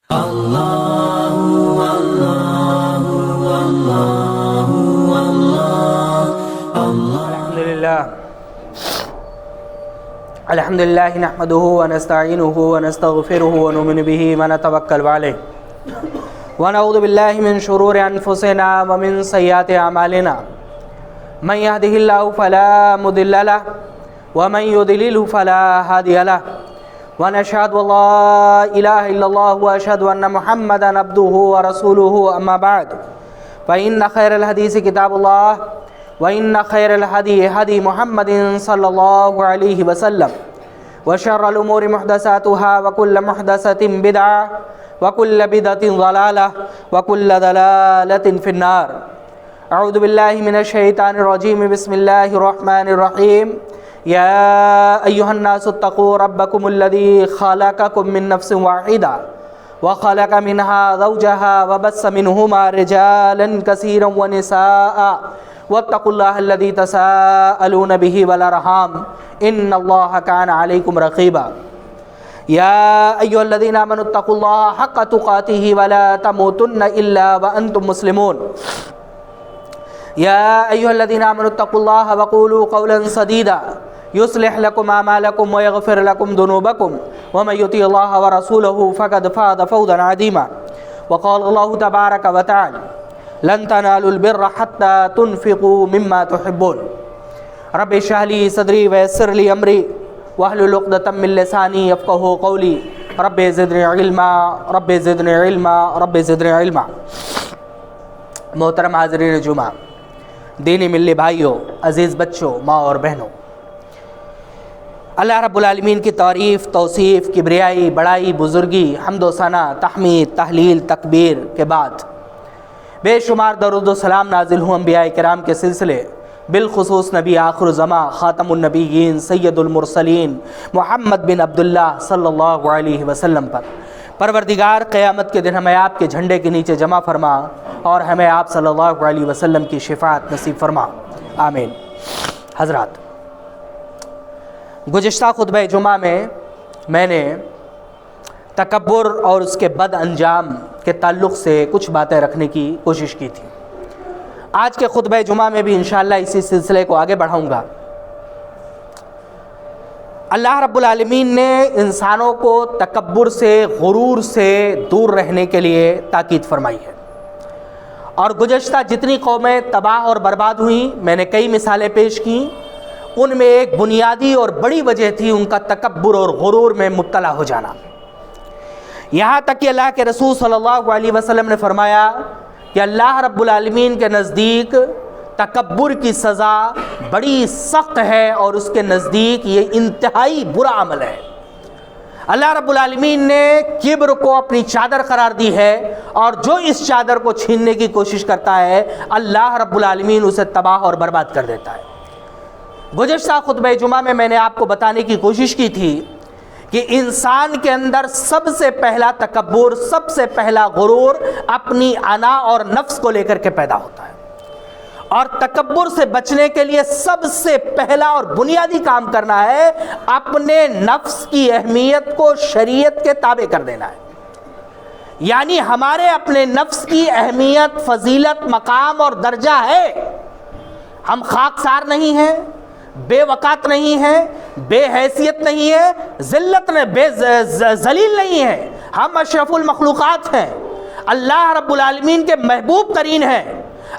الحمدللہ نحمده ونستعینه ونستغفره ونؤمن به ونتوکل علیہ ونعوذ باللہ من شرور انفسنا ومن سیئات اعمالنا من يهده الله فلا مضل له ومن يضلل فلا هادي له ونشهد ان لا اله الا الله واشهد ان محمدا عبده ورسوله اما بعد فإن خير الحديث كتاب الله وإن خير الهدي هدي محمد صلى الله عليه وسلم وشر الأمور محدثاتها وكل محدثة بدعة وكل بدعة ضلالة وكل ضلالة في النار. أعوذ بالله من الشيطان الرجيم. بسم الله الرحمن الرحيم. يا أيها الناس اتقوا ربكم الذي خلقكم من نفس واحدة وخلق منها زوجها وبث منهما رجالا كثيرا ونساء واتقوا الله الذي تساءلون به والأرحام إن الله كان عليكم رقيبا. يا أيها الذين آمنوا اتقوا الله حق تقاته ولا تموتن إلا وأنتم مسلمون. يا أيها الذين آمنوا اتقوا الله وقولوا قولا سديدا يصلح لكم أعمالكم ويغفر لكم ذنوبكم ومن يطع الله ورسوله فقد فاز فوزا عظيما. وقال الله تبارك وتعالى لن تنالوا البر حتى تنفقوا مما تحبون. رب اشرح لي صدري ويسر لي امري واحلل عقدة من لساني يفقهوا قولي. رب زدني علما رب زدنی علما رب زدنی علما. محترم حاضرین جمعہ، دینی ملی بھائیوں، عزیز بچوں، ماں اور بہنوں، اللہ رب العالمین کی تعریف، توصیف، کبریائی، بڑائی، بزرگی، حمد و ثنا، تحمید، تحلیل، تکبیر کے بعد بے شمار درود و سلام نازل ہوں انبیاء کرام کے سلسلے، بالخصوص نبی آخر الزمان، خاتم النبیین، سید المرسلین، محمد بن عبداللہ صلی اللہ علیہ وسلم پر. پروردگار قیامت کے دن ہمیں آپ کے جھنڈے کے نیچے جمع فرما اور ہمیں آپ صلی اللہ علیہ وسلم کی شفاعت نصیب فرما، آمین. حضرات، گزشتہ خطبہ جمعہ میں نے تکبر اور اس کے بد انجام کے تعلق سے کچھ باتیں رکھنے کی کوشش کی تھی. آج کے خطبہ جمعہ میں بھی انشاءاللہ اسی سلسلے کو آگے بڑھاؤں گا. اللہ رب العالمین نے انسانوں کو تکبر سے، غرور سے دور رہنے کے لیے تاکید فرمائی ہے، اور گزشتہ جتنی قومیں تباہ اور برباد ہوئیں، میں نے کئی مثالیں پیش کیں، ان میں ایک بنیادی اور بڑی وجہ تھی ان کا تکبر اور غرور میں مبتلا ہو جانا. یہاں تک کہ اللہ کے رسول صلی اللہ علیہ وسلم نے فرمایا کہ اللہ رب العالمین کے نزدیک تکبر کی سزا بڑی سخت ہے اور اس کے نزدیک یہ انتہائی برا عمل ہے. اللہ رب العالمین نے کبر کو اپنی چادر قرار دی ہے، اور جو اس چادر کو چھیننے کی کوشش کرتا ہے اللہ رب العالمین اسے تباہ اور برباد کر دیتا ہے. گزشتہ خطبہ جمعہ میں نے آپ کو بتانے کی کوشش کی تھی کہ انسان کے اندر سب سے پہلا تکبر، سب سے پہلا غرور اپنی انا اور نفس کو لے کر کے پیدا ہوتا ہے، اور تکبر سے بچنے کے لیے سب سے پہلا اور بنیادی کام کرنا ہے اپنے نفس کی اہمیت کو شریعت کے تابع کر دینا ہے. یعنی ہمارے اپنے نفس کی اہمیت، فضیلت، مقام اور درجہ ہے. ہم خاکسار نہیں ہیں، بے وقات نہیں ہے، بے حیثیت نہیں ہے، ذلت نے بے ذلیل نہیں ہے. ہم اشرف المخلوقات ہیں، اللہ رب العالمین کے محبوب ترین ہیں.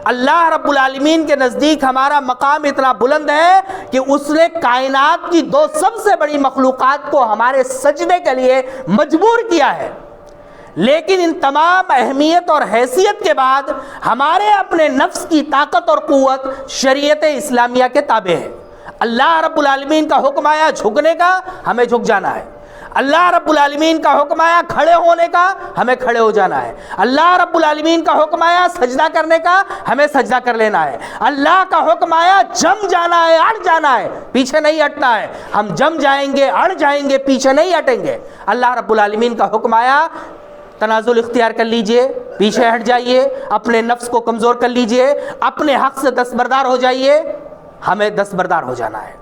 اللہ رب العالمین کے نزدیک ہمارا مقام اتنا بلند ہے کہ اس نے کائنات کی دو سب سے بڑی مخلوقات کو ہمارے سجدے کے لیے مجبور کیا ہے. لیکن ان تمام اہمیت اور حیثیت کے بعد ہمارے اپنے نفس کی طاقت اور قوت شریعت اسلامیہ کے تابع ہے. اللہ رب العالمین کا حکم آیا جھکنے کا، ہمیں جھک جانا ہے. اللہ رب العالمین کا حکم آیا کھڑے ہونے کا، ہمیں کھڑے ہو جانا ہے. اللہ رب العالمین کا حکم آیا سجدہ کرنے کا، ہمیں سجدہ کر لینا ہے. اللہ کا حکم آیا جم جانا ہے، اڑ جانا ہے، پیچھے نہیں ہٹنا ہے. ہم جم جائیں گے، اڑ جائیں گے، پیچھے نہیں ہٹیں گے. اللہ رب العالمین کا حکم آیا تنازل اختیار کر لیجئے، پیچھے ہٹ جائیے، اپنے نفس کو کمزور کر لیجئے، اپنے حق سے دستبردار ہو جائیے، ہمیں دستبردار ہو جانا ہے.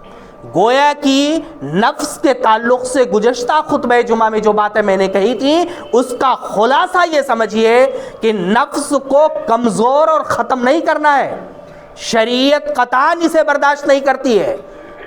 گویا کہ نفس کے تعلق سے گزشتہ خطبہ جمعہ میں جو باتیں میں نے کہی تھی اس کا خلاصہ یہ سمجھیے کہ نفس کو کمزور اور ختم نہیں کرنا ہے، شریعت قطعاً اسے برداشت نہیں کرتی ہے۔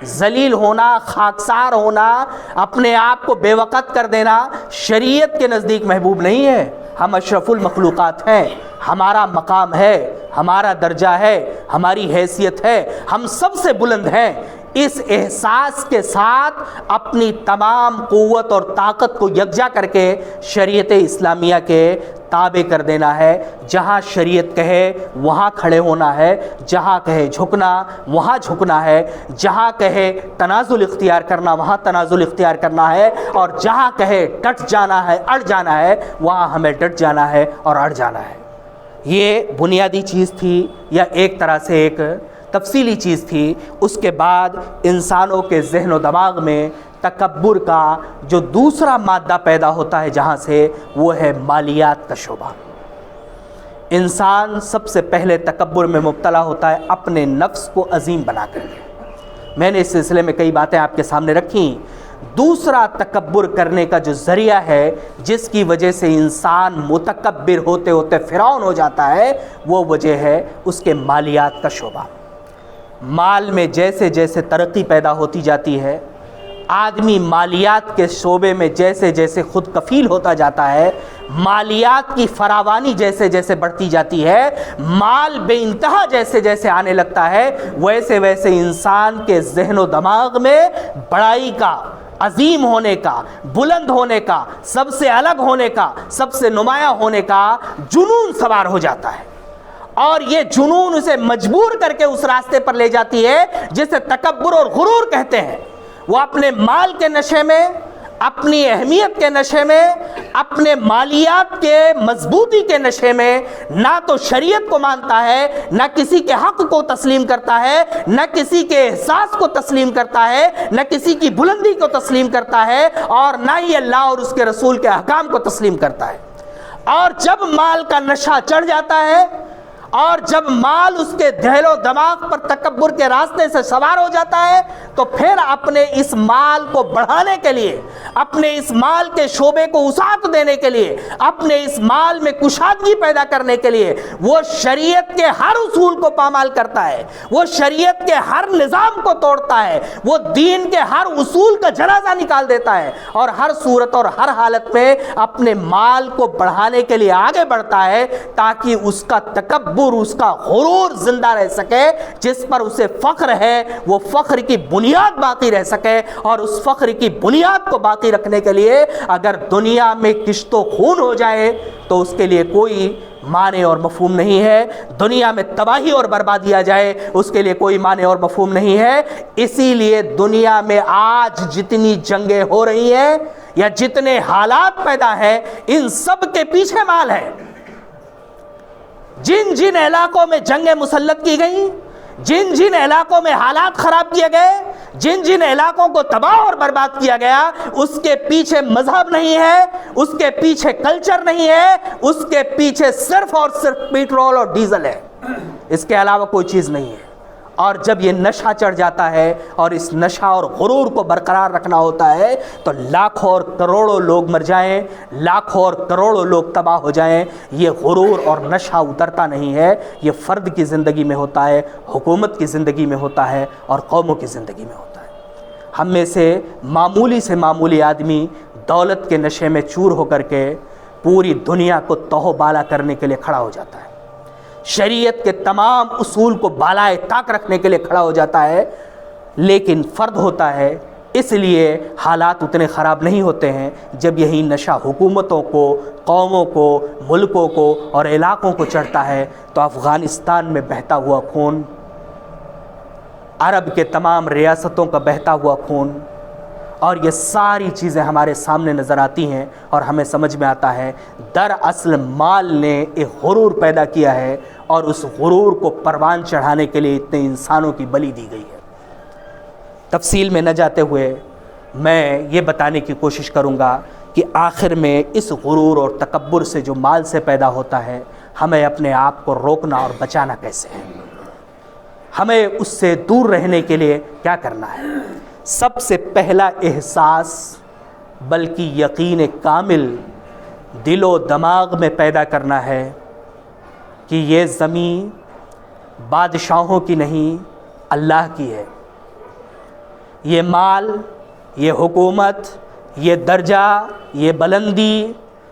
ذلیل ہونا، خاکسار ہونا، اپنے آپ کو بے وقت کر دینا شریعت کے نزدیک محبوب نہیں ہے۔ ہم اشرف المخلوقات ہیں، ہمارا مقام ہے، ہمارا درجہ ہے، ہماری حیثیت ہے، ہم سب سے بلند ہیں۔ اس احساس کے ساتھ اپنی تمام قوت اور طاقت کو یکجا کر کے شریعت اسلامیہ کے تابع کر دینا ہے۔ جہاں شریعت کہے وہاں کھڑے ہونا ہے، جہاں کہے جھکنا وہاں جھکنا ہے، جہاں کہے تنازل اختیار کرنا وہاں تنازل اختیار کرنا ہے، اور جہاں کہے ڈٹ جانا ہے، اڑ جانا ہے، وہاں ہمیں ڈٹ جانا ہے اور اڑ جانا ہے۔ یہ بنیادی چیز تھی، یا ایک طرح سے ایک تفصیلی چیز تھی۔ اس کے بعد انسانوں کے ذہن و دماغ میں تکبر کا جو دوسرا مادہ پیدا ہوتا ہے جہاں سے، وہ ہے مالیات کا شعبہ۔ انسان سب سے پہلے تکبر میں مبتلا ہوتا ہے اپنے نفس کو عظیم بنا کر کے۔ میں نے اس سلسلے میں کئی باتیں آپ کے سامنے رکھیں۔ دوسرا تکبر کرنے کا جو ذریعہ ہے جس کی وجہ سے انسان متکبر ہوتے ہوتے فرعون ہو جاتا ہے، وہ وجہ ہے اس کے مالیات کا شعبہ۔ مال میں جیسے جیسے ترقی پیدا ہوتی جاتی ہے، آدمی مالیات کے شعبے میں جیسے جیسے خود کفیل ہوتا جاتا ہے، مالیات کی فراوانی جیسے جیسے بڑھتی جاتی ہے، مال بے انتہا جیسے جیسے آنے لگتا ہے، ویسے ویسے انسان کے ذہن و دماغ میں بڑائی کا، عظیم ہونے کا، بلند ہونے کا، سب سے الگ ہونے کا، سب سے نمایاں ہونے کا جنون سوار ہو جاتا ہے، اور یہ جنون اسے مجبور کر کے اس راستے پر لے جاتی ہے جسے تکبر اور غرور کہتے ہیں۔ وہ اپنے مال کے نشے میں، اپنی اہمیت کے نشے میں، اپنے مالیات کے مضبوطی کے نشے میں نہ تو شریعت کو مانتا ہے، نہ کسی کے حق کو تسلیم کرتا ہے، نہ کسی کے احساس کو تسلیم کرتا ہے، نہ کسی کی بلندی کو تسلیم کرتا ہے، اور نہ ہی اللہ اور اس کے رسول کے احکام کو تسلیم کرتا ہے۔ اور جب مال کا نشہ چڑھ جاتا ہے، اور جب مال اس کے دل و دماغ پر تکبر کے راستے سے سوار ہو جاتا ہے، تو پھر اپنے اس مال کو بڑھانے کے لیے، اپنے اس مال کے شعبے کو وسعت دینے کے لیے، اپنے اس مال میں کشادگی پیدا کرنے کے لیے وہ شریعت کے ہر اصول کو پامال کرتا ہے، وہ شریعت کے ہر نظام کو توڑتا ہے، وہ دین کے ہر اصول کا جنازہ نکال دیتا ہے، اور ہر صورت اور ہر حالت میں اپنے مال کو بڑھانے کے لیے آگے بڑھتا ہے تاکہ اس کا تکبر، اس کا غرور زندہ رہ سکے، جس پر اسے فخر ہے وہ فخر کی بنیاد باقی رہ سکے، اور اس فخر کی بنیاد کو باقی رکھنے کے لیے اگر دنیا میں کشت و خون ہو جائے تو اس کے لیے کوئی معنی اور مفہوم نہیں ہے، دنیا میں تباہی اور بربادی آ جائے اس کے لیے کوئی معنی اور مفہوم نہیں ہے۔ اسی لیے دنیا میں آج جتنی جنگیں ہو رہی ہیں یا جتنے حالات پیدا ہیں، ان سب کے پیچھے مال ہے۔ جن جن علاقوں میں جنگیں مسلط کی گئیں، جن جن علاقوں میں حالات خراب کیے گئے، جن جن علاقوں کو تباہ اور برباد کیا گیا، اس کے پیچھے مذہب نہیں ہے، اس کے پیچھے کلچر نہیں ہے، اس کے پیچھے صرف اور صرف پیٹرول اور ڈیزل ہے، اس کے علاوہ کوئی چیز نہیں ہے۔ اور جب یہ نشہ چڑھ جاتا ہے اور اس نشہ اور غرور کو برقرار رکھنا ہوتا ہے تو لاکھوں اور کروڑوں لوگ مر جائیں، لاکھوں اور کروڑوں لوگ تباہ ہو جائیں، یہ غرور اور نشہ اترتا نہیں ہے۔ یہ فرد کی زندگی میں ہوتا ہے، حکومت کی زندگی میں ہوتا ہے، اور قوموں کی زندگی میں ہوتا ہے۔ ہم میں سے معمولی آدمی دولت کے نشے میں چور ہو کر کے پوری دنیا کو توہ بالا کرنے کے لیے کھڑا ہو جاتا ہے، شریعت کے تمام اصول کو بالائے طاق رکھنے کے لیے کھڑا ہو جاتا ہے، لیکن فرد ہوتا ہے، اس لیے حالات اتنے خراب نہیں ہوتے ہیں۔ جب یہی نشہ حکومتوں کو، قوموں کو، ملکوں کو اور علاقوں کو چڑھتا ہے تو افغانستان میں بہتا ہوا خون، عرب کے تمام ریاستوں کا بہتا ہوا خون، اور یہ ساری چیزیں ہمارے سامنے نظر آتی ہیں، اور ہمیں سمجھ میں آتا ہے دراصل مال نے ایک غرور پیدا کیا ہے، اور اس غرور کو پروان چڑھانے کے لیے اتنے انسانوں کی بلی دی گئی ہے۔ تفصیل میں نہ جاتے ہوئے میں یہ بتانے کی کوشش کروں گا کہ آخر میں اس غرور اور تکبر سے جو مال سے پیدا ہوتا ہے، ہمیں اپنے آپ کو روکنا اور بچانا کیسے ہے۔ ہمیں اس سے دور رہنے کے لیے کیا کرنا ہے؟ سب سے پہلا احساس بلکہ یقین کامل دل و دماغ میں پیدا کرنا ہے کہ یہ زمین بادشاہوں کی نہیں، اللہ کی ہے۔ یہ مال، یہ حکومت، یہ درجہ، یہ بلندی،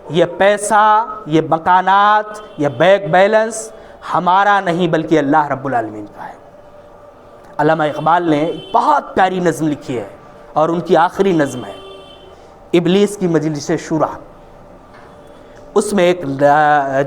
یہ پیسہ، یہ مکانات، یہ بینک بیلنس ہمارا نہیں بلکہ اللہ رب العالمین کا ہے۔ علامہ اقبال نے ایک بہت پیاری نظم لکھی ہے اور ان کی آخری نظم ہے ابلیس کی مجلس شورا۔ اس میں ایک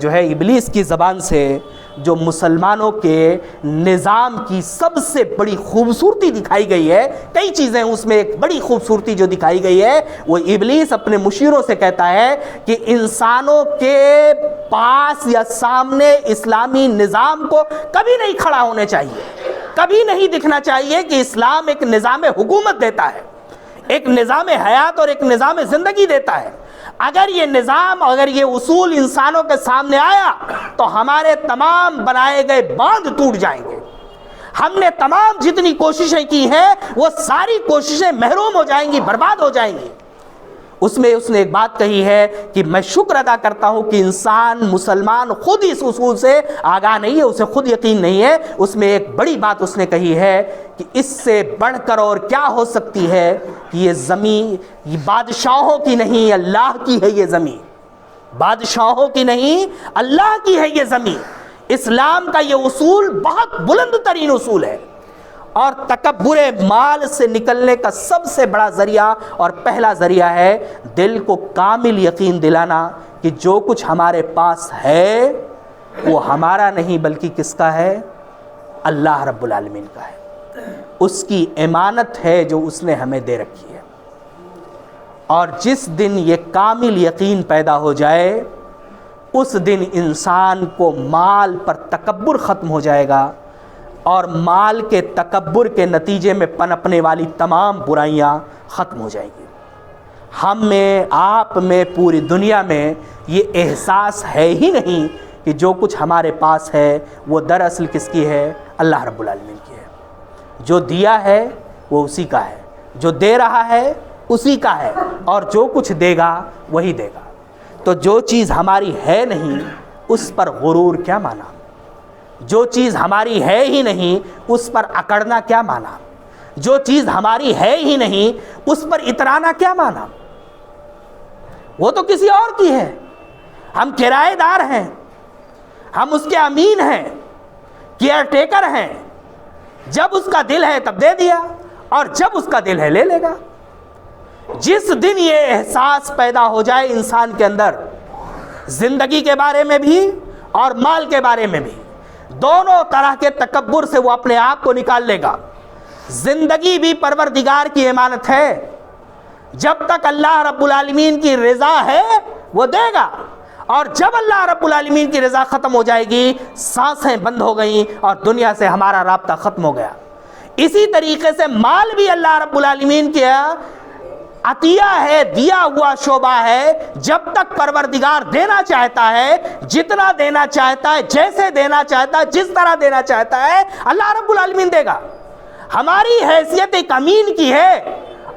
جو ہے ابلیس کی زبان سے جو مسلمانوں کے نظام کی سب سے بڑی خوبصورتی دکھائی گئی ہے، کئی چیزیں اس میں ایک بڑی خوبصورتی جو دکھائی گئی ہے، وہ ابلیس اپنے مشیروں سے کہتا ہے کہ انسانوں کے پاس یا سامنے اسلامی نظام کو کبھی نہیں کھڑا ہونے چاہیے، کبھی نہیں دکھنا چاہیے کہ اسلام ایک نظام حکومت دیتا ہے، ایک نظام حیات اور ایک نظام زندگی دیتا ہے۔ اگر یہ نظام، اگر یہ اصول انسانوں کے سامنے آیا تو ہمارے تمام بنائے گئے باندھ ٹوٹ جائیں گے، ہم نے تمام جتنی کوششیں کی ہیں وہ ساری کوششیں محروم ہو جائیں گی، برباد ہو جائیں گی۔ اس میں اس نے ایک بات کہی ہے کہ میں شکر ادا کرتا ہوں کہ انسان مسلمان خود اس اصول سے آگاہ نہیں ہے، اسے خود یقین نہیں ہے۔ اس میں ایک بڑی بات اس نے کہی ہے کہ اس سے بڑھ کر اور کیا ہو سکتی ہے کہ یہ زمین یہ بادشاہوں کی نہیں، اللہ کی ہے یہ زمین، بادشاہوں کی نہیں، اللہ کی ہے یہ زمین۔ اسلام کا یہ اصول بہت بلند ترین اصول ہے، اور تکبر مال سے نکلنے کا سب سے بڑا ذریعہ اور پہلا ذریعہ ہے دل کو کامل یقین دلانا کہ جو کچھ ہمارے پاس ہے وہ ہمارا نہیں بلکہ کس کا ہے؟ اللہ رب العالمین کا ہے، اس کی امانت ہے جو اس نے ہمیں دے رکھی ہے۔ اور جس دن یہ کامل یقین پیدا ہو جائے اس دن انسان کو مال پر تکبر ختم ہو جائے گا، اور مال کے تکبر کے نتیجے میں پنپنے والی تمام برائیاں ختم ہو جائیں گی۔ ہم میں، آپ میں، پوری دنیا میں یہ احساس ہے ہی نہیں کہ جو کچھ ہمارے پاس ہے وہ دراصل کس کی ہے؟ اللہ رب العالمین کی ہے۔ جو دیا ہے وہ اسی کا ہے، جو دے رہا ہے اسی کا ہے، اور جو کچھ دے گا وہی دے گا۔ تو جو چیز ہماری ہے نہیں اس پر غرور کیا مانا؟ جو چیز ہماری ہے ہی نہیں اس پر اکڑنا کیا مانا؟ جو چیز ہماری ہے ہی نہیں اس پر اترانا کیا مانا؟ وہ تو کسی اور کی ہے، ہم کرایہ دار ہیں، ہم اس کے امین ہیں، کیئر ٹیکر ہیں۔ جب اس کا دل ہے تب دے دیا، اور جب اس کا دل ہے لے لے گا۔ جس دن یہ احساس پیدا ہو جائے انسان کے اندر، زندگی کے بارے میں بھی اور مال کے بارے میں بھی، دونوں طرح کے تکبر سے وہ اپنے آپ کو نکال لے گا۔ زندگی بھی پروردگار کی امانت ہے، جب تک اللہ رب العالمین کی رضا ہے وہ دے گا، اور جب اللہ رب العالمین کی رضا ختم ہو جائے گی، سانسیں بند ہو گئیں اور دنیا سے ہمارا رابطہ ختم ہو گیا۔ اسی طریقے سے مال بھی اللہ رب العالمین کی عطیہ ہے، دیا ہوا شعبہ ہے۔ جب تک پروردگار دینا چاہتا ہے، جتنا دینا چاہتا ہے، جیسے دینا چاہتا ہے، جس طرح دینا چاہتا ہے، اللہ رب العالمین دے گا۔ ہماری حیثیت ایک امین کی ہے،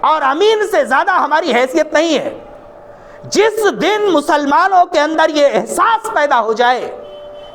اور امین سے زیادہ ہماری حیثیت نہیں ہے۔ جس دن مسلمانوں کے اندر یہ احساس پیدا ہو جائے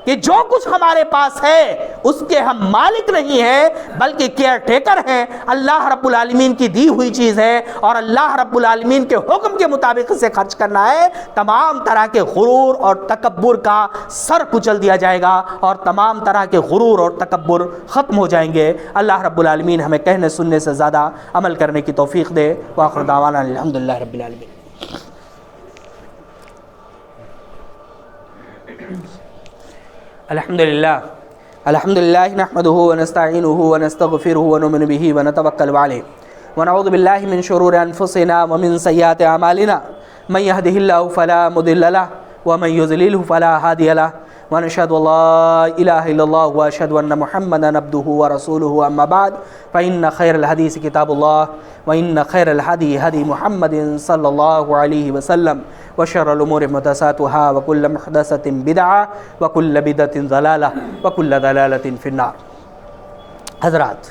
کہ جو کچھ ہمارے پاس ہے اس کے ہم مالک نہیں ہیں بلکہ کیئر ٹیکر ہیں، اللہ رب العالمین کی دی ہوئی چیز ہے اور اللہ رب العالمین کے حکم کے مطابق اسے خرچ کرنا ہے، تمام طرح کے غرور اور تکبر کا سر کچل دیا جائے گا اور تمام طرح کے غرور اور تکبر ختم ہو جائیں گے۔ اللہ رب العالمین ہمیں کہنے سننے سے زیادہ عمل کرنے کی توفیق دے۔ وآخر دعوانا الحمدللہ رب العالمین۔ الحمدللہ نحمده ونستعینه ونستغفره ونؤمن به ونتوکل علیہ ونعوذ باللہ من شرور انفسنا ومن سیئات اعمالنا من يهده الله فلا مضل له ومن يضلل فلا هادي له ونشهد ان لا اله الا الله واشهد ان محمدا عبده ورسوله اما بعد فان خير الحديث كتاب الله وان خير الهدي هدي محمد صلى الله عليه وسلم وشر الامور محدثاتها وكل محدثة بدعة وكل بدعة ضلالة وكل ضلالة في النار۔ حضرات،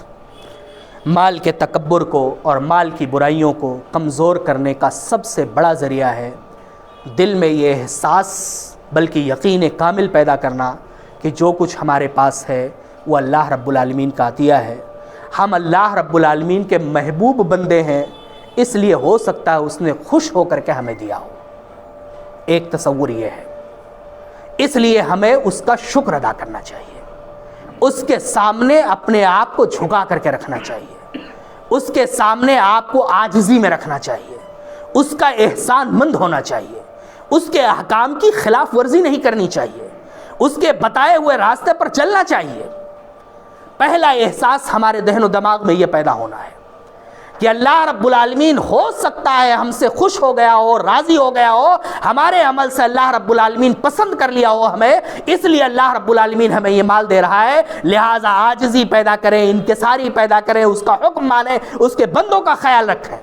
مال کے تکبر کو اور مال کی برائیوں کو کمزور کرنے کا سب سے بڑا ذریعہ ہے دل میں یہ احساس بلکہ یقین کامل پیدا کرنا کہ جو کچھ ہمارے پاس ہے وہ اللہ رب العالمین کا عطیہ ہے. ہم اللہ رب العالمین کے محبوب بندے ہیں، اس لیے ہو سکتا ہے اس نے خوش ہو کر کے ہمیں دیا ہو. ایک تصور یہ ہے. اس لیے ہمیں اس کا شکر ادا کرنا چاہیے، اس کے سامنے اپنے آپ کو جھکا کر کے رکھنا چاہیے، اس کے سامنے آپ کو عاجزی میں رکھنا چاہیے، اس کا احسان مند ہونا چاہیے، اس کے احکام کی خلاف ورزی نہیں کرنی چاہیے، اس کے بتائے ہوئے راستے پر چلنا چاہیے. پہلا احساس ہمارے ذہن و دماغ میں یہ پیدا ہونا ہے کہ اللہ رب العالمین ہو سکتا ہے ہم سے خوش ہو گیا ہو، راضی ہو گیا ہو، ہمارے عمل سے اللہ رب العالمین پسند کر لیا ہو ہمیں، اس لیے اللہ رب العالمین ہمیں یہ مال دے رہا ہے. لہٰذا عاجزی پیدا کریں، انکساری پیدا کریں، اس کا حکم مانیں، اس کے بندوں کا خیال رکھیں.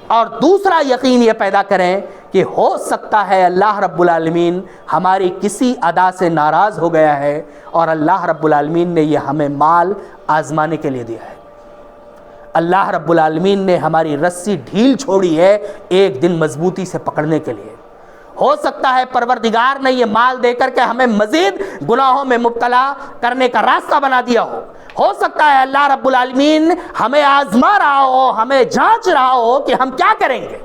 اور دوسرا یقین یہ پیدا کریں کہ ہو سکتا ہے اللہ رب العالمین ہماری کسی ادا سے ناراض ہو گیا ہے اور اللہ رب العالمین نے یہ ہمیں مال آزمانے کے لیے دیا ہے. اللہ رب العالمین نے ہماری رسی ڈھیل چھوڑی ہے ایک دن مضبوطی سے پکڑنے کے لیے. ہو سکتا ہے پروردگار نے یہ مال دے کر کے ہمیں مزید گناہوں میں مبتلا کرنے کا راستہ بنا دیا ہو سکتا ہے اللہ رب العالمین ہمیں آزما رہا ہو، ہمیں جانچ رہا ہو کہ ہم کیا کریں گے.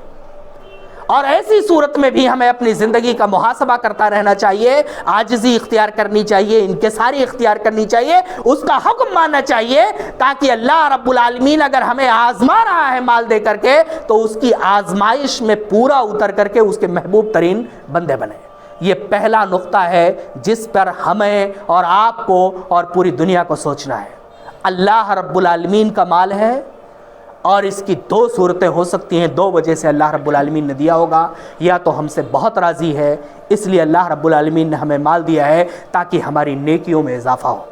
اور ایسی صورت میں بھی ہمیں اپنی زندگی کا محاسبہ کرتا رہنا چاہیے، عاجزی اختیار کرنی چاہیے، انکساری اختیار کرنی چاہیے، اس کا حکم ماننا چاہیے، تاکہ اللہ رب العالمین اگر ہمیں آزما رہا ہے مال دے کر کے تو اس کی آزمائش میں پورا اتر کر کے اس کے محبوب ترین بندے بنے. یہ پہلا نقطہ ہے جس پر ہمیں اور آپ کو اور پوری دنیا کو سوچنا ہے. اللہ رب العالمین کا مال ہے اور اس کی دو صورتیں ہو سکتی ہیں، دو وجہ سے اللہ رب العالمین نے دیا ہوگا. یا تو ہم سے بہت راضی ہے اس لیے اللہ رب العالمین نے ہمیں مال دیا ہے تاکہ ہماری نیکیوں میں اضافہ ہو،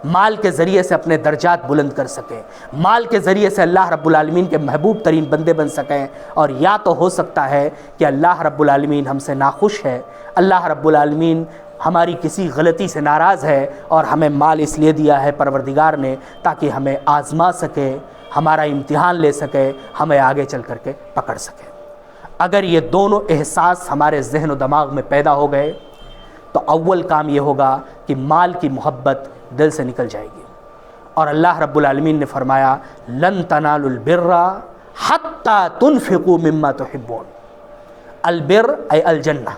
مال کے ذریعے سے اپنے درجات بلند کر سکیں، مال کے ذریعے سے اللہ رب العالمین کے محبوب ترین بندے بن سکیں. اور یا تو ہو سکتا ہے کہ اللہ رب العالمین ہم سے ناخوش ہے، اللہ رب العالمین ہماری کسی غلطی سے ناراض ہے اور ہمیں مال اس لیے دیا ہے پروردگار نے تاکہ ہمیں آزما سکے، ہمارا امتحان لے سکے، ہمیں آگے چل کر کے پکڑ سکے. اگر یہ دونوں احساس ہمارے ذہن و دماغ میں پیدا ہو گئے تو اول کام یہ ہوگا کہ مال کی محبت دل سے نکل جائے گی. اور اللہ رب العالمین نے فرمایا لن تنالوا البر حتی تنفقوا مما تحبون. البر ای الجنہ،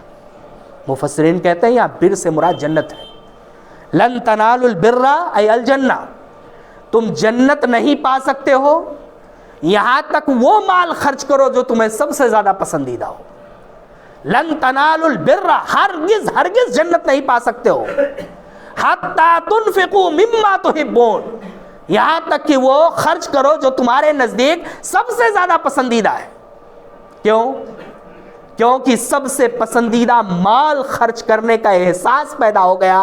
مفسرین کہتے ہیں یہاں بر سے مراد جنت ہے. لن تنالوا البر ای الجنہ، تم جنت نہیں پا سکتے ہو یہاں تک وہ مال خرچ کرو جو تمہیں سب سے زیادہ پسندیدہ ہو. لن تنالوا البر، ہرگز جنت نہیں پا سکتے ہو حتی تنفقوا مما تحبون، یہاں تک کہ وہ خرچ کرو جو تمہارے نزدیک سب سے زیادہ پسندیدہ ہے. کیوں؟ کیونکہ سب سے پسندیدہ مال خرچ کرنے کا احساس پیدا ہو گیا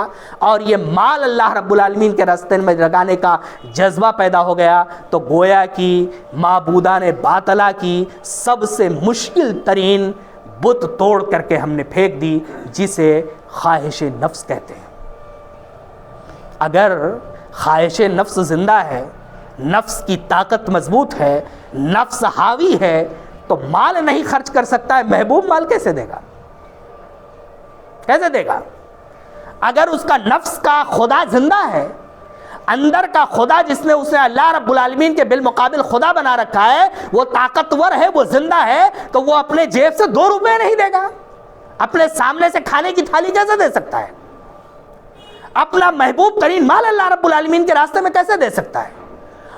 اور یہ مال اللہ رب العالمین کے راستے میں لگانے کا جذبہ پیدا ہو گیا تو گویا کہ معبودان باطلہ کی سب سے مشکل ترین بت توڑ کر کے ہم نے پھینک دی، جسے خواہش نفس کہتے ہیں. اگر خواہش نفس زندہ ہے، نفس کی طاقت مضبوط ہے، نفس حاوی ہے تو مال نہیں خرچ کر سکتا ہے، محبوب مال کیسے دے گا؟ کیسے دے گا؟ اگر اس کا نفس کا خدا زندہ ہے، اندر کا خدا جس نے اسے اللہ رب العالمین کے بالمقابل خدا بنا رکھا ہے وہ طاقتور ہے، وہ زندہ ہے، تو وہ اپنے جیب سے 2 روپے نہیں دے گا. اپنے سامنے سے کھانے کی تھالی کیسے دے سکتا ہے؟ اپنا محبوب ترین مال اللہ رب العالمین کے راستے میں کیسے دے سکتا ہے؟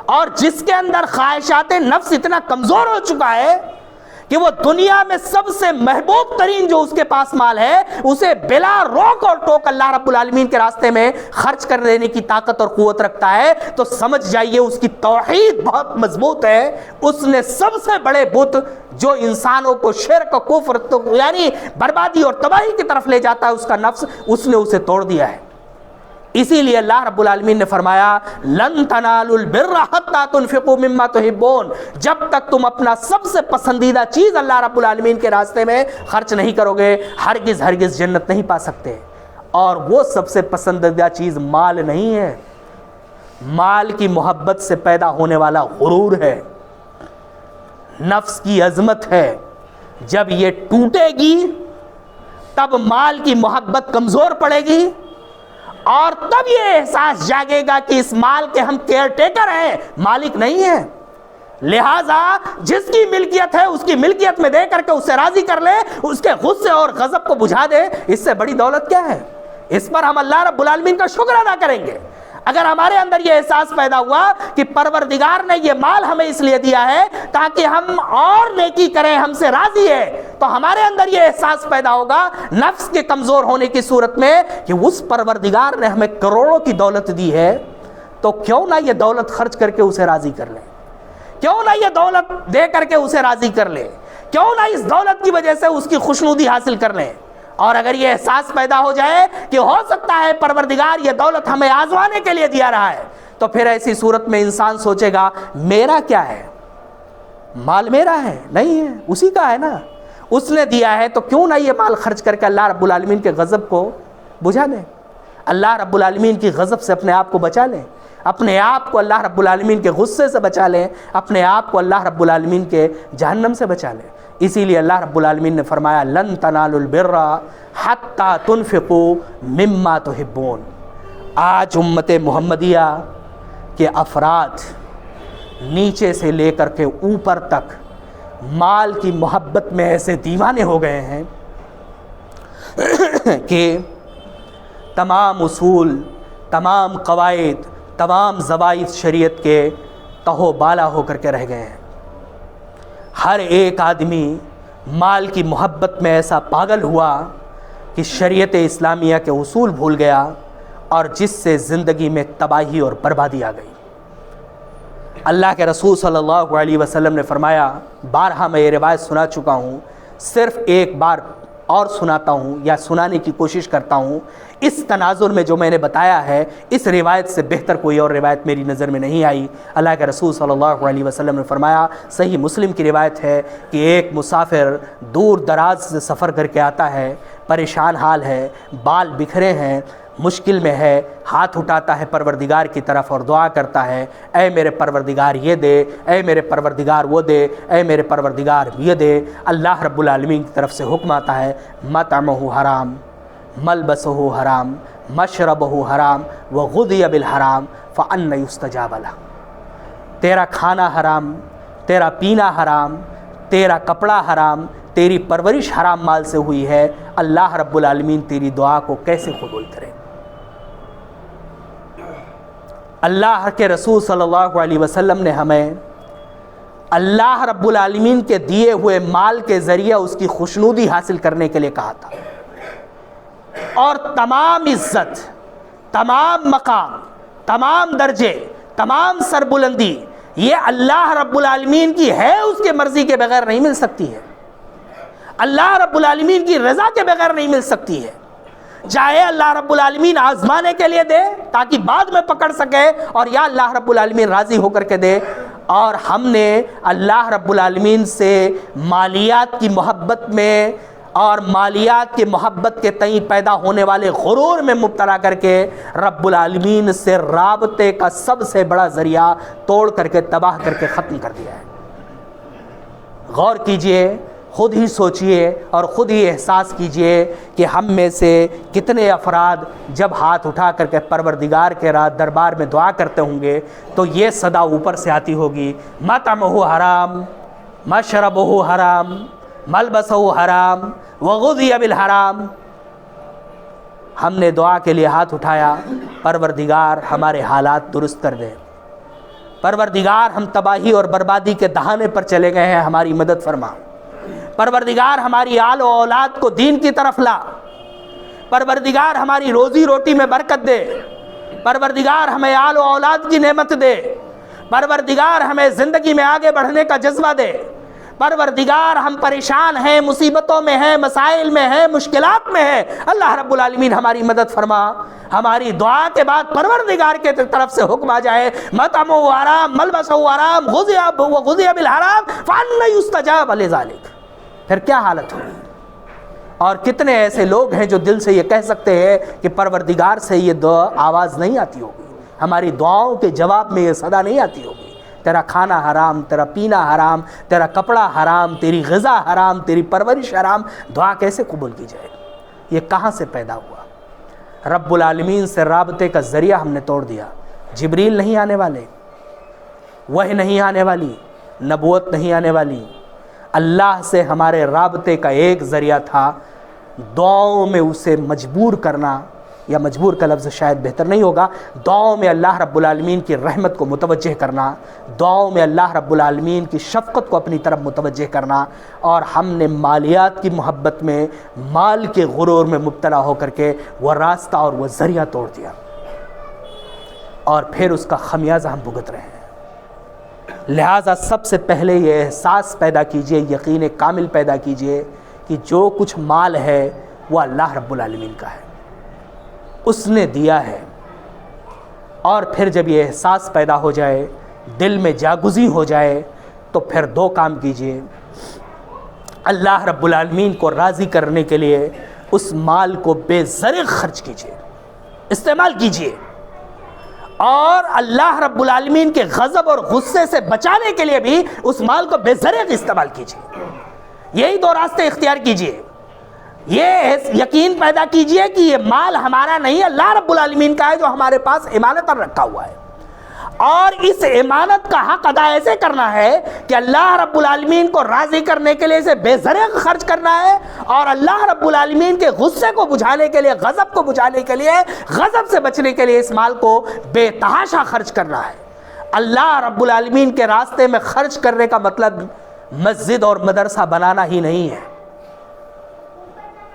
اور جس کے اندر خواہشات نفس اتنا کمزور ہو چکا ہے کہ وہ دنیا میں سب سے محبوب ترین جو اس کے پاس مال ہے اسے بلا روک اور ٹوک اللہ رب العالمین کے راستے میں خرچ کر دینے کی طاقت اور قوت رکھتا ہے، تو سمجھ جائیے اس کی توحید بہت مضبوط ہے. اس نے سب سے بڑے بت جو انسانوں کو شرک و کفر یعنی بربادی اور تباہی کی طرف لے جاتا ہے، اس کا نفس، اس نے اسے توڑ دیا ہے. اسی لیے اللہ رب العالمین نے فرمایا لن تنالوا البر حتی تنفقوا مما تحبون، جب تک تم اپنا سب سے پسندیدہ چیز اللہ رب العالمین کے راستے میں خرچ نہیں کرو گے ہرگز جنت نہیں پا سکتے. اور وہ سب سے پسندیدہ چیز مال نہیں ہے، مال کی محبت سے پیدا ہونے والا غرور ہے، نفس کی عظمت ہے۔ جب یہ ٹوٹے گی تب مال کی محبت کمزور پڑے گی، اور تب یہ احساس جاگے گا کہ اس مال کے ہم کیئر ٹیکر ہیں، مالک نہیں ہیں۔ لہٰذا جس کی ملکیت ہے اس کی ملکیت میں دے کر کے اسے راضی کر لے، اس کے غصے اور غضب کو بجھا دے، اس سے بڑی دولت کیا ہے؟ اس پر ہم اللہ رب العالمین کا شکر ادا کریں گے۔ اگر ہمارے اندر یہ احساس پیدا ہوا کہ پروردگار نے یہ مال ہمیں اس لیے دیا ہے تاکہ ہم اور نیکی کریں، ہم سے راضی ہے، تو ہمارے اندر یہ احساس پیدا ہوگا نفس کے کمزور ہونے کی صورت میں کہ اس پروردگار نے ہمیں کروڑوں کی دولت دی ہے، تو کیوں نہ یہ دولت خرچ کر کے اسے راضی کر لیں، کیوں نہ یہ دولت دے کر کے اسے راضی کر لیں، کیوں نہ اس دولت کی وجہ سے اس کی خوشنودی حاصل کر لیں۔ اور اگر یہ احساس پیدا ہو جائے کہ ہو سکتا ہے پروردگار یہ دولت ہمیں آزمانے کے لیے دیا رہا ہے، تو پھر ایسی صورت میں انسان سوچے گا میرا کیا ہے، مال میرا ہے نہیں ہے، اسی کا ہے نا، اس نے دیا ہے، تو کیوں نہ یہ مال خرچ کر کے اللہ رب العالمین کے غضب کو بجھا دیں، اللہ رب العالمین کی غضب سے اپنے آپ کو بچا لیں، اپنے آپ کو اللہ رب العالمین کے غصے سے بچا لیں، اپنے آپ کو اللہ رب العالمین کے جہنم سے بچا لیں۔ اسی لیے اللہ رب العالمین نے فرمایا لن تنالوا البر حتی تنفقوا مما تحبون۔ آج امت محمدیہ کے افراد نیچے سے لے کر کے اوپر تک مال کی محبت میں ایسے دیوانے ہو گئے ہیں کہ تمام اصول، تمام قواعد، تمام ضوابط شریعت کے تہو بالا ہو کر کے رہ گئے ہیں۔ ہر ایک آدمی مال کی محبت میں ایسا پاگل ہوا کہ شریعت اسلامیہ کے اصول بھول گیا، اور جس سے زندگی میں تباہی اور بربادی آ گئی۔ اللہ کے رسول صلی اللہ علیہ وسلم نے فرمایا، بارہا میں یہ روایت سنا چکا ہوں، صرف ایک بار اور سناتا ہوں یا سنانے کی کوشش کرتا ہوں۔ اس تناظر میں جو میں نے بتایا ہے، اس روایت سے بہتر کوئی اور روایت میری نظر میں نہیں آئی۔ اللہ کے رسول صلی اللہ علیہ وسلم نے فرمایا، صحیح مسلم کی روایت ہے کہ ایک مسافر دور دراز سے سفر کر کے آتا ہے، پریشان حال ہے، بال بکھرے ہیں، مشکل میں ہے، ہاتھ اٹھاتا ہے پروردگار کی طرف اور دعا کرتا ہے، اے میرے پروردگار یہ دے، اے میرے پروردگار وہ دے، اے میرے پروردگار یہ دے۔ اللہ رب العالمین کی طرف سے حکم آتا ہے، مطعمہ حرام، ملبسہ حرام، مشربہ حرام، وغذی بالحرام فأنی یستجاب لہ۔ تیرا کھانا حرام، تیرا پینا حرام، تیرا کپڑا حرام، تیری پرورش حرام مال سے ہوئی ہے، اللہ رب العالمین تیری دعا کو کیسے قبول کرے؟ اللہ کے رسول صلی اللہ علیہ وسلم نے ہمیں اللہ رب العالمین کے دیے ہوئے مال کے ذریعے اس کی خوشنودی حاصل کرنے کے لیے کہا تھا، اور تمام عزت، تمام مقام، تمام درجے، تمام سربلندی یہ اللہ رب العالمین کی ہے، اس کے مرضی کے بغیر نہیں مل سکتی ہے، اللہ رب العالمین کی رضا کے بغیر نہیں مل سکتی ہے۔ چاہے اللہ رب العالمین آزمانے کے لیے دے تاکہ بعد میں پکڑ سکے، اور یا اللہ رب العالمین راضی ہو کر کے دے۔ اور ہم نے اللہ رب العالمین سے مالیات کی محبت میں اور مالیات کی محبت کے تئیں پیدا ہونے والے غرور میں مبتلا کر کے رب العالمین سے رابطے کا سب سے بڑا ذریعہ توڑ کر کے تباہ کر کے ختم کر دیا ہے۔ غور کیجئے، خود ہی سوچئے اور خود ہی احساس کیجئے کہ ہم میں سے کتنے افراد جب ہاتھ اٹھا کر کے پروردگار کے دربار میں دعا کرتے ہوں گے تو یہ صدا اوپر سے آتی ہوگی، مطعمہ حرام، مشربہ حرام، ملبسہ حرام، وغذی بالحرام۔ ہم نے دعا کے لیے ہاتھ اٹھایا، پروردگار ہمارے حالات درست کر دے، پروردگار ہم تباہی اور بربادی کے دہانے پر چلے گئے ہیں، ہماری مدد فرما، پروردگار ہماری آل و اولاد کو دین کی طرف لا، پروردگار ہماری روزی روٹی میں برکت دے، پروردگار ہمیں آل و اولاد کی نعمت دے، پروردگار ہمیں زندگی میں آگے بڑھنے کا جذبہ دے، پروردگار ہم پریشان ہیں، مصیبتوں میں ہیں، مسائل میں ہیں، مشکلات میں ہیں، اللہ رب العالمین ہماری مدد فرما۔ ہماری دعا کے بعد پروردگار کے طرف سے حکم آ جائے، مطعمہ حرام، ملبسہ حرام، وغذی بالحرام فأنی یستجاب لذلک، پھر کیا حالت ہوگی؟ اور کتنے ایسے لوگ ہیں جو دل سے یہ کہہ سکتے ہیں کہ پروردگار سے یہ دعا آواز نہیں آتی ہوگی، ہماری دعاؤں کے جواب میں یہ صدا نہیں آتی ہوگی، تیرا کھانا حرام، تیرا پینا حرام، تیرا کپڑا حرام، تیری غذا حرام، تیری پرورش حرام، دعا کیسے قبول کی جائے؟ یہ کہاں سے پیدا ہوا؟ رب العالمین سے رابطے کا ذریعہ ہم نے توڑ دیا۔ جبریل نہیں آنے والے، وحی نہیں آنے والی، نبوت نہیں آنے والی، اللہ سے ہمارے رابطے کا ایک ذریعہ تھا دعاؤں میں اسے مجبور کرنا، یا مجبور کا لفظ شاید بہتر نہیں ہوگا، دعاؤں میں اللہ رب العالمین کی رحمت کو متوجہ کرنا، دعاؤں میں اللہ رب العالمین کی شفقت کو اپنی طرف متوجہ کرنا، اور ہم نے مالیات کی محبت میں، مال کے غرور میں مبتلا ہو کر کے وہ راستہ اور وہ ذریعہ توڑ دیا، اور پھر اس کا خمیازہ ہم بھگت رہے ہیں۔ لہٰذا سب سے پہلے یہ احساس پیدا کیجئے، یقین کامل پیدا کیجئے کہ جو کچھ مال ہے وہ اللہ رب العالمین کا ہے، اس نے دیا ہے۔ اور پھر جب یہ احساس پیدا ہو جائے، دل میں جاگزی ہو جائے، تو پھر دو کام کیجئے۔ اللہ رب العالمین کو راضی کرنے کے لیے اس مال کو بے زرع خرچ کیجئے، استعمال کیجئے، اور اللہ رب العالمین کے غضب اور غصے سے بچانے کے لیے بھی اس مال کو بے زرع استعمال کیجئے۔ یہی دو راستے اختیار کیجئے۔ یہ یقین پیدا کیجئے کہ یہ مال ہمارا نہیں، اللہ رب العالمین کا ہے جو ہمارے پاس امانت پر رکھا ہوا ہے، اور اس امانت کا حق ادا ایسے کرنا ہے کہ اللہ رب العالمین کو راضی کرنے کے لیے اسے بے زرع خرچ کرنا ہے، اور اللہ رب العالمین کے غصے کو بجھانے کے لیے، غضب کو بجھانے کے لیے، غضب سے بچنے کے لیے اس مال کو بے تحاشا خرچ کرنا ہے۔ اللہ رب العالمین کے راستے میں خرچ کرنے کا مطلب مسجد اور مدرسہ بنانا ہی نہیں ہے،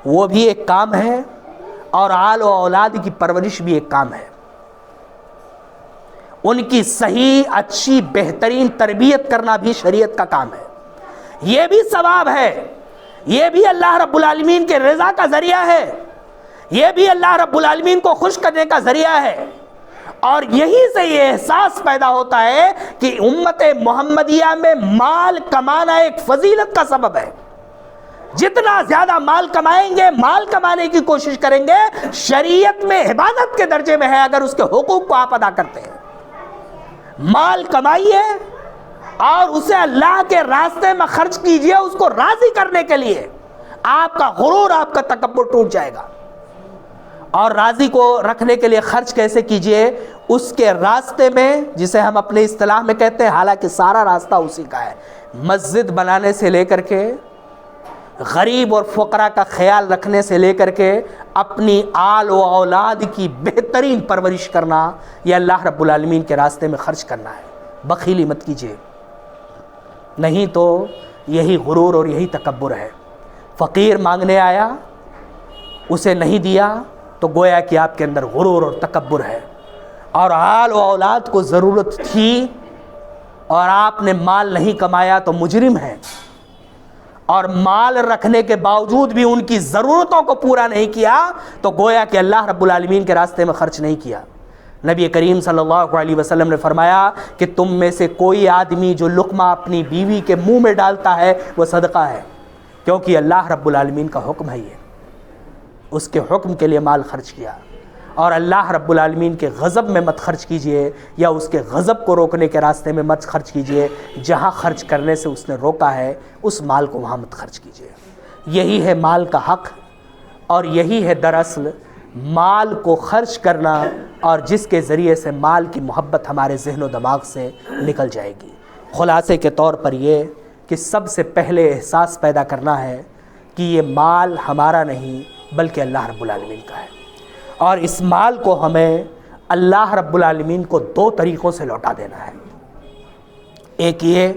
وہ بھی ایک کام ہے، اور آل و اولاد کی پرورش بھی ایک کام ہے، ان کی صحیح، اچھی، بہترین تربیت کرنا بھی شریعت کا کام ہے، یہ بھی ثواب ہے، یہ بھی اللہ رب العالمین کے رضا کا ذریعہ ہے، یہ بھی اللہ رب العالمین کو خوش کرنے کا ذریعہ ہے۔ اور یہی سے یہ احساس پیدا ہوتا ہے کہ امت محمدیہ میں مال کمانا ایک فضیلت کا سبب ہے۔ جتنا زیادہ مال کمائیں گے، مال کمانے کی کوشش کریں گے، شریعت میں عبادت کے درجے میں ہے اگر اس کے حقوق کو آپ ادا کرتے ہیں۔ مال کمائیے اور اسے اللہ کے راستے میں خرچ کیجئے، اس کو راضی کرنے کے لیے۔ آپ کا غرور، آپ کا تکبر ٹوٹ جائے گا۔ اور راضی کو رکھنے کے لیے خرچ کیسے کیجئے؟ اس کے راستے میں، جسے ہم اپنے اصطلاح میں کہتے ہیں، حالانکہ سارا راستہ اسی کا ہے، مسجد بنانے سے لے کر کے، غریب اور فقراء کا خیال رکھنے سے لے کر کے، اپنی آل و اولاد کی بہترین پرورش کرنا، یہ اللہ رب العالمین کے راستے میں خرچ کرنا ہے۔ بخیلی مت کیجیے، نہیں تو یہی غرور اور یہی تکبر ہے۔ فقیر مانگنے آیا، اسے نہیں دیا تو گویا کہ آپ کے اندر غرور اور تکبر ہے، اور آل و اولاد کو ضرورت تھی اور آپ نے مال نہیں کمایا تو مجرم ہے، اور مال رکھنے کے باوجود بھی ان کی ضرورتوں کو پورا نہیں کیا تو گویا کہ اللہ رب العالمین کے راستے میں خرچ نہیں کیا۔ نبی کریم صلی اللہ علیہ وسلم نے فرمایا کہ تم میں سے کوئی آدمی جو لقمہ اپنی بیوی کے منہ میں ڈالتا ہے وہ صدقہ ہے، کیونکہ اللہ رب العالمین کا حکم ہے، یہ اس کے حکم کے لیے مال خرچ کیا۔ اور اللہ رب العالمین کے غضب میں مت خرچ کیجئے، یا اس کے غضب کو روکنے کے راستے میں مت خرچ کیجئے۔ جہاں خرچ کرنے سے اس نے روکا ہے اس مال کو وہاں مت خرچ کیجئے۔ یہی ہے مال کا حق، اور یہی ہے دراصل مال کو خرچ کرنا، اور جس کے ذریعے سے مال کی محبت ہمارے ذہن و دماغ سے نکل جائے گی۔ خلاصے کے طور پر یہ کہ سب سے پہلے احساس پیدا کرنا ہے کہ یہ مال ہمارا نہیں بلکہ اللہ رب العالمین کا ہے، اور اس مال کو ہمیں اللہ رب العالمین کو دو طریقوں سے لوٹا دینا ہے۔ ایک یہ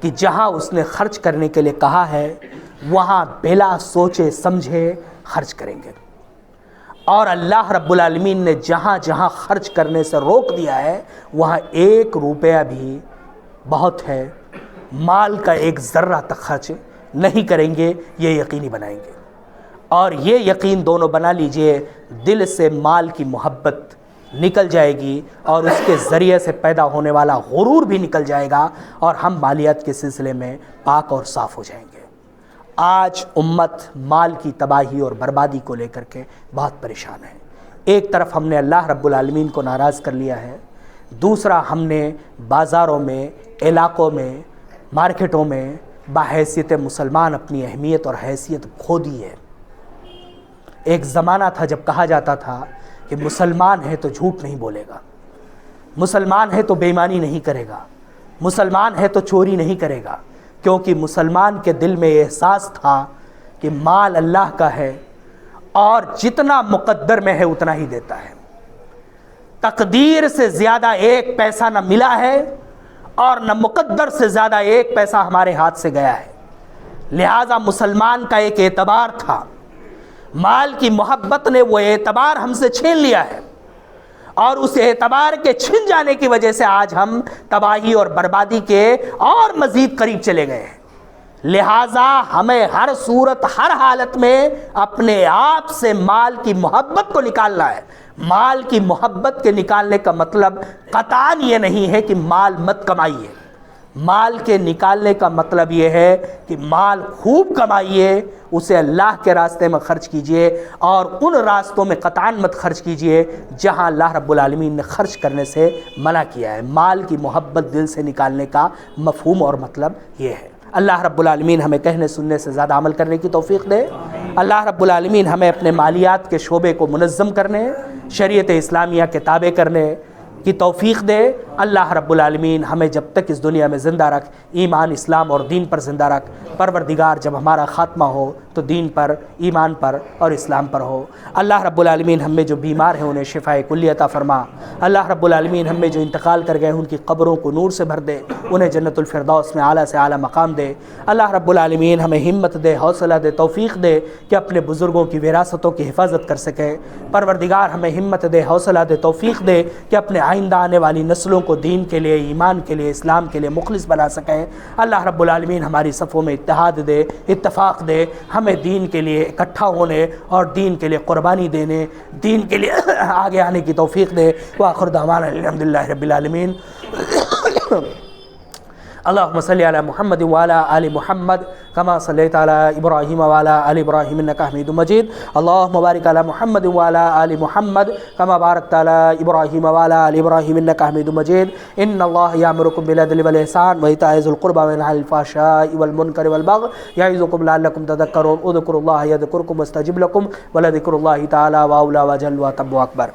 کہ جہاں اس نے خرچ کرنے کے لیے کہا ہے وہاں بلا سوچے سمجھے خرچ کریں گے، اور اللہ رب العالمین نے جہاں جہاں خرچ کرنے سے روک دیا ہے وہاں 1 روپیہ بھی بہت ہے، مال کا 1 ذرہ تک خرچ نہیں کریں گے، یہ یقینی بنائیں گے۔ اور یہ یقین دونوں بنا لیجئے، دل سے مال کی محبت نکل جائے گی، اور اس کے ذریعے سے پیدا ہونے والا غرور بھی نکل جائے گا، اور ہم مالیات کے سلسلے میں پاک اور صاف ہو جائیں گے۔ آج امت مال کی تباہی اور بربادی کو لے کر کے بہت پریشان ہے۔ ایک طرف ہم نے اللہ رب العالمین کو ناراض کر لیا ہے، دوسرا ہم نے بازاروں میں، علاقوں میں، مارکیٹوں میں بحیثیت مسلمان اپنی اہمیت اور حیثیت کھو دی ہے۔ ایک زمانہ تھا جب کہا جاتا تھا کہ مسلمان ہے تو جھوٹ نہیں بولے گا، مسلمان ہے تو بے ایمانی نہیں کرے گا، مسلمان ہے تو چوری نہیں کرے گا، کیونکہ مسلمان کے دل میں یہ احساس تھا کہ مال اللہ کا ہے اور جتنا مقدر میں ہے اتنا ہی دیتا ہے، تقدیر سے زیادہ ایک پیسہ نہ ملا ہے اور نہ مقدر سے زیادہ ایک پیسہ ہمارے ہاتھ سے گیا ہے۔ لہٰذا مسلمان کا ایک اعتبار تھا، مال کی محبت نے وہ اعتبار ہم سے چھین لیا ہے، اور اس اعتبار کے چھن جانے کی وجہ سے آج ہم تباہی اور بربادی کے اور مزید قریب چلے گئے ہیں۔ لہٰذا ہمیں ہر صورت، ہر حالت میں اپنے آپ سے مال کی محبت کو نکالنا ہے۔ مال کی محبت کے نکالنے کا مطلب قطعاً یہ نہیں ہے کہ مال مت کمائیے، مال کے نکالنے کا مطلب یہ ہے کہ مال خوب کمائیے، اسے اللہ کے راستے میں خرچ کیجئے، اور ان راستوں میں قطعاً مت خرچ کیجئے جہاں اللہ رب العالمین نے خرچ کرنے سے منع کیا ہے۔ مال کی محبت دل سے نکالنے کا مفہوم اور مطلب یہ ہے۔ اللہ رب العالمین ہمیں کہنے سننے سے زیادہ عمل کرنے کی توفیق دے۔ اللہ رب العالمین ہمیں اپنے مالیات کے شعبے کو منظم کرنے، شریعت اسلامیہ کے تابع کرنے کی توفیق دے۔ اللہ رب العالمین ہمیں جب تک اس دنیا میں زندہ رکھ، ایمان، اسلام اور دین پر زندہ رکھ۔ پروردگار جب ہمارا خاتمہ ہو تو دین پر، ایمان پر اور اسلام پر ہو۔ اللہ رب العالمین ہم میں جو بیمار ہیں انہیں شفائے کلی عطا فرما۔ اللہ رب العالمین ہم میں جو انتقال کر گئے ان کی قبروں کو نور سے بھر دے، انہیں جنت الفردوس میں اعلیٰ سے اعلیٰ مقام دے۔ اللہ رب العالمین ہمیں ہمت دے، حوصلہ دے، توفیق دے کہ اپنے بزرگوں کی وراثتوں کی حفاظت کر سکیں۔ پروردگار ہمیں ہمت دے، حوصلہ دے، توفیق دے کہ اپنے آئندہ آنے والی نسلوں کو دین کے لیے، ایمان کے لیے، اسلام کے لیے مخلص بنا سکیں۔ اللہ رب العالمین ہماری صفوں میں اتحاد دے، اتفاق دے، ہمیں دین کے لیے اکٹھا ہونے اور دین کے لیے قربانی دینے، دین کے لیے آگے آنے کی توفیق دے۔ وآخر دعوانا الحمدللہ رب العالمین۔ اللہم صلی علی محمد وعلی آل محمد کما صلیت علی ابراہیم وعلی آل ابراہیم انک حمید مجید۔ اللہم بارک علی محمد وعلی آل محمد کما بارکت علی ابراہیم وعلی آل ابراہیم انک حمید مجید۔ ان اللہ یامرکم بالعدل والإحسان وإیتاء ذی القربى وینہی عن الفحشاء والمنکر والبغی یعظکم لعلکم تذکرون۔ اذکروا اللہ یذکرکم واستجب لکم ولذکر اللہ تعالی واولی وجل واتم واکبر۔